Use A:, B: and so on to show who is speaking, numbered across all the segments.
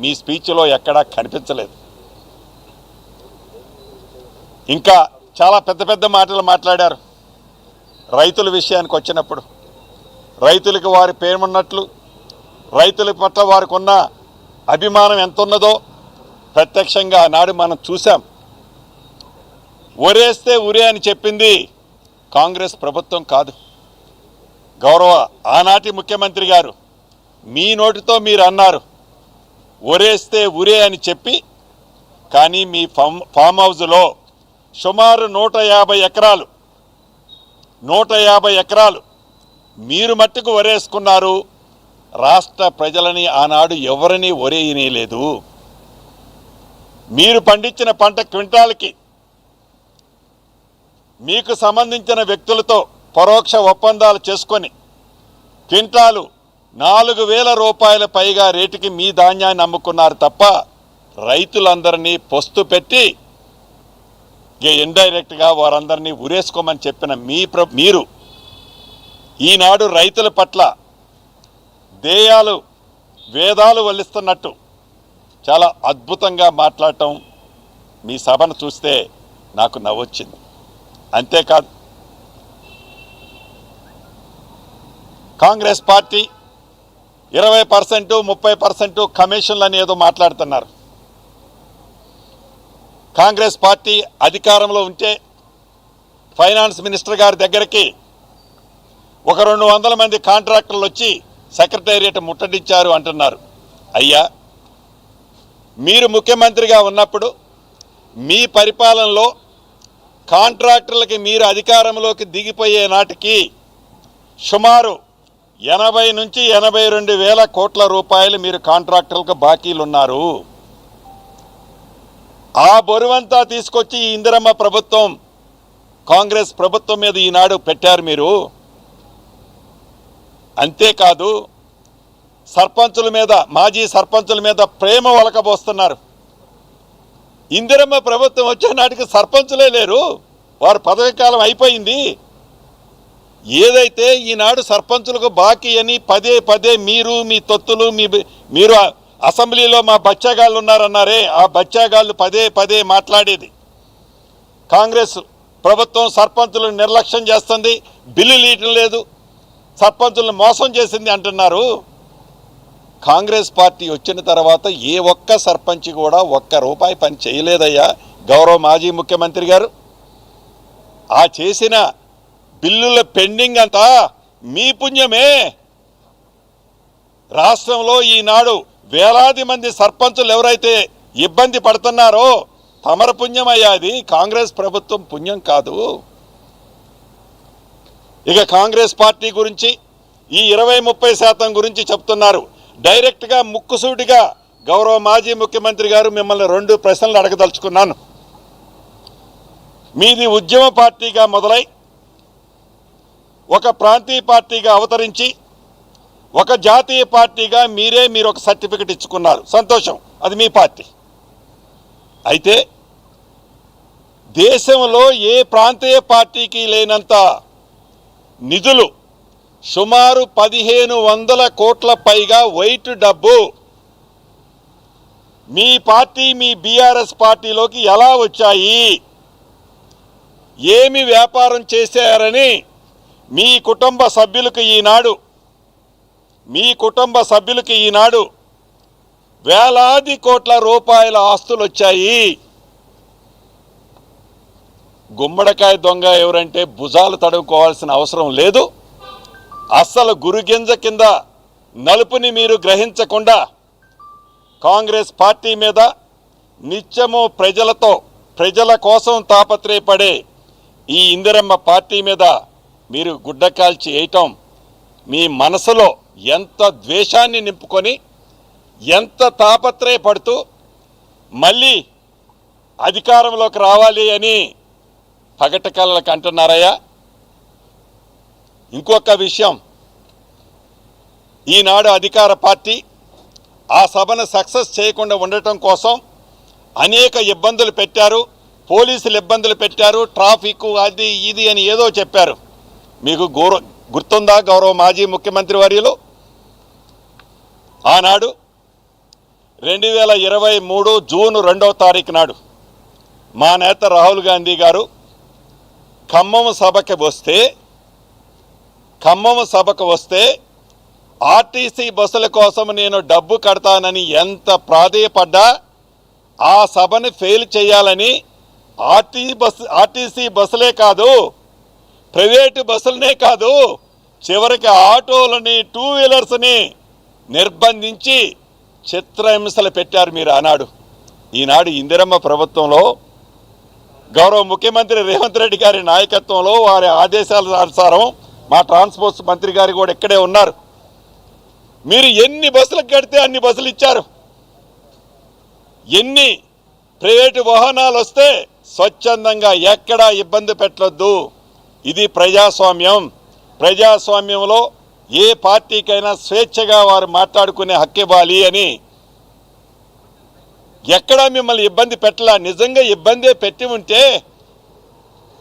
A: మీ స్పీచ్లో ఎక్కడా కనిపించలేదు. ఇంకా చాలా పెద్ద పెద్ద మాటలు మాట్లాడారు. రైతుల విషయానికి వచ్చినప్పుడు రైతులకు వారి పేరున్నట్లు రైతుల పట్ల వారికి ఉన్న అభిమానం ఎంత ఉన్నదో ప్రత్యక్షంగా ఆనాడు మనం చూసాం. ఒరేస్తే ఉరే అని చెప్పింది కాంగ్రెస్ ప్రభుత్వం కాదు. గౌరవ ఆనాటి ముఖ్యమంత్రి గారు మీ నోటితో మీరు అన్నారు ఒరేస్తే ఉరే అని చెప్పి, కానీ మీ ఫామ్ హౌస్లో సుమారు 150 ఎకరాలు మీరు మట్టుకు ఒరేసుకున్నారు. రాష్ట్ర ప్రజలని ఆనాడు ఎవరిని ఒరేయనేలేదు. మీరు పండించిన పంట క్వింటాల్కి మీకు సంబంధించిన వ్యక్తులతో పరోక్ష ఒప్పందాలు చేసుకొని క్వింటాలు 4,000 రూపాయల పైగా రేటుకి మీ ధాన్యాన్ని అమ్ముకున్నారు తప్ప రైతులందరినీ పొస్తు పెట్టి ఇండైరెక్ట్గా వారందరినీ ఉరేసుకోమని చెప్పిన మీరు ఈనాడు రైతుల పట్ల దేయాలు వేదాలు వల్లిస్తున్నట్టు చాలా అద్భుతంగా మాట్లాడటం మీ సభను చూస్తే నాకు నవ్వొచ్చింది. అంతేకాదు, కాంగ్రెస్ పార్టీ 20%, 30% కమిషన్లని ఏదో మాట్లాడుతున్నారు. కాంగ్రెస్ పార్టీ అధికారంలో ఉంటే ఫైనాన్స్ మినిస్టర్ గారి దగ్గరికి ఒక 200 మంది కాంట్రాక్టర్లు వచ్చి సెక్రటేరియట్ ముట్టడించారు అంటున్నారు. అయ్యా, మీరు ముఖ్యమంత్రిగా ఉన్నప్పుడు మీ పరిపాలనలో కాంట్రాక్టర్లకి మీరు అధికారంలోకి దిగిపోయే నాటికి సుమారు 80 నుంచి 82 వేల కోట్ల రూపాయలు మీరు కాంట్రాక్టర్లకు బాకీలు ఉన్నారు. ఆ బరువంతా తీసుకొచ్చి ఈ ఇందిరమ్మ ప్రభుత్వం కాంగ్రెస్ ప్రభుత్వం మీద ఈనాడు పెట్టారు మీరు. అంతేకాదు, సర్పంచుల మీద, మాజీ సర్పంచుల మీద ప్రేమ ఒలకబోస్తున్నారు. ఇందిరమ్మ ప్రభుత్వం వచ్చే నాటికి సర్పంచులే లేరు, వారి పదవి కాలం అయిపోయింది. ఏదైతే ఈనాడు సర్పంచులకు బాకీ అని పదే మీరు మీ తొత్తులు మీరు అసెంబ్లీలో మా బచ్చాగాళ్ళు ఉన్నారన్నారే, ఆ బచ్చాగాళ్ళు పదే మాట్లాడేది కాంగ్రెస్ ప్రభుత్వం సర్పంచులను నిర్లక్ష్యం చేస్తుంది, బిల్లులు ఇవ్వటం లేదు, సర్పంచులను మోసం చేసింది అంటున్నారు. కాంగ్రెస్ పార్టీ వచ్చిన తర్వాత ఏ ఒక్క సర్పంచ్ కూడా ₹1 పని చేయలేదయ్యా గౌరవ మాజీ ముఖ్యమంత్రి గారు. ఆ చేసిన బిల్లుల పెండింగ్ అంతా మీ పుణ్యమే. రాష్ట్రంలో ఈనాడు వేలాది మంది సర్పంచులు ఎవరైతే ఇబ్బంది పడుతున్నారో తమర పుణ్యమయ్యా, అది కాంగ్రెస్ ప్రభుత్వం పుణ్యం కాదు. ఇక కాంగ్రెస్ పార్టీ గురించి ఈ 20-30% గురించి చెప్తున్నారు. డైరెక్ట్గా ముక్కుసూటిగా గౌరవ మాజీ ముఖ్యమంత్రి గారు మిమ్మల్ని 2 ప్రశ్నలు అడగదలుచుకున్నాను. మీది ఉద్యమ పార్టీగా మొదలై ఒక ప్రాంతీయ పార్టీగా అవతరించి ఒక జాతీయ పార్టీగా మీరు ఒక సర్టిఫికెట్ ఇచ్చుకున్నారు, సంతోషం, అది మీ పార్టీ. అయితే దేశంలో ఏ ప్రాంతీయ పార్టీకి లేనంత నిధులు సుమారు 1,500 కోట్ల పైగా వైట్ డబ్బు మీ పార్టీ, మీ బీఆర్ఎస్ పార్టీలోకి ఎలా వచ్చాయి, ఏమి వ్యాపారం చేశారని మీ కుటుంబ సభ్యులకు ఈనాడు వేలాది కోట్ల రూపాయల ఆస్తులు వచ్చాయి. గుమ్మడికాయ దొంగ ఎవరంటే భుజాలు తడుముకోవాల్సిన అవసరం లేదు. అస్సలు గురుగింజ కింద నలుపుని మీరు గ్రహించకుండా కాంగ్రెస్ పార్టీ మీద నిత్యము ప్రజల కోసం తాపత్రయపడే ఈ ఇందిరమ్మ పార్టీ మీద మీరు గుడ్డ కాల్చి వేయటం మీ మనసులో ఎంత ద్వేషాన్ని నింపుకొని ఎంత తాపత్రయపడుతూ మళ్ళీ అధికారంలోకి రావాలి అని పగటి కళ్ళకు అంటున్నారయ్యా. ఇంకొక విషయం, ఈనాడు అధికార పార్టీ ఆ సభను సక్సెస్ చేయకుండా ఉండటం కోసం అనేక ఇబ్బందులు పెట్టారు, పోలీసులు ఇబ్బందులు పెట్టారు, ట్రాఫిక్ అది ఇది అని ఏదో చెప్పారు. మీకు గుర్తుందా గౌరవ మాజీ ముఖ్యమంత్రి వర్యులు? ఆనాడు 2023 జూన్ 2వ తారీఖు నాడు మా నేత రాహుల్ గాంధీ గారు ఖమ్మం సభకు వస్తే ఆర్టీసీ బస్సుల కోసం నేను డబ్బు కడతానని ఎంత ప్రాధేయపడ్డా ఆ సభను ఫెయిల్ చేయాలని ఆర్టీసీ బస్సులే కాదు, ప్రైవేటు బస్సులనే కాదు, చివరికి ఆటోలని, టూ వీలర్స్ని నిర్బంధించి చిత్రహింసలు పెట్టారు మీరు ఆనాడు. ఈనాడు ఇందిరమ్మ ప్రభుత్వంలో గౌరవ ముఖ్యమంత్రి రేవంత్ రెడ్డి గారి నాయకత్వంలో వారి ఆదేశాల అనుసారం మా ట్రాన్స్పోర్ట్ మంత్రి గారు కూడా ఇక్కడే ఉన్నారు. మీరు ఎన్ని బస్సులకు కడితే అన్ని బస్సులు ఇచ్చారు. ఎన్ని ప్రైవేటు వాహనాలు వస్తే స్వచ్ఛందంగా ఎక్కడా ఇబ్బంది పెట్టొద్దు. ఇది ప్రజాస్వామ్యం. ప్రజాస్వామ్యంలో ఏ పార్టీకైనా స్వేచ్ఛగా వారు మాట్లాడుకునే హక్కు ఇవ్వాలి అని ఎక్కడా మిమ్మల్ని ఇబ్బంది పెట్టలా. నిజంగా ఇబ్బందే పెట్టి ఉంటే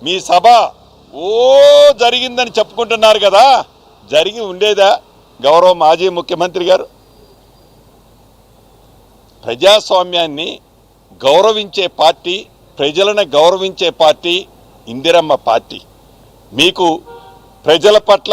A: మీ సభ జరిగిందని చెప్పుకుంటున్నారు కదా, జరిగి ఉండేదా గౌరవ మాజీ ముఖ్యమంత్రి గారు? ప్రజాస్వామ్యాన్ని గౌరవించే పార్టీ, ప్రజలను గౌరవించే పార్టీ ఇందిరమ్మ పార్టీ. మీకు ప్రజల పట్ల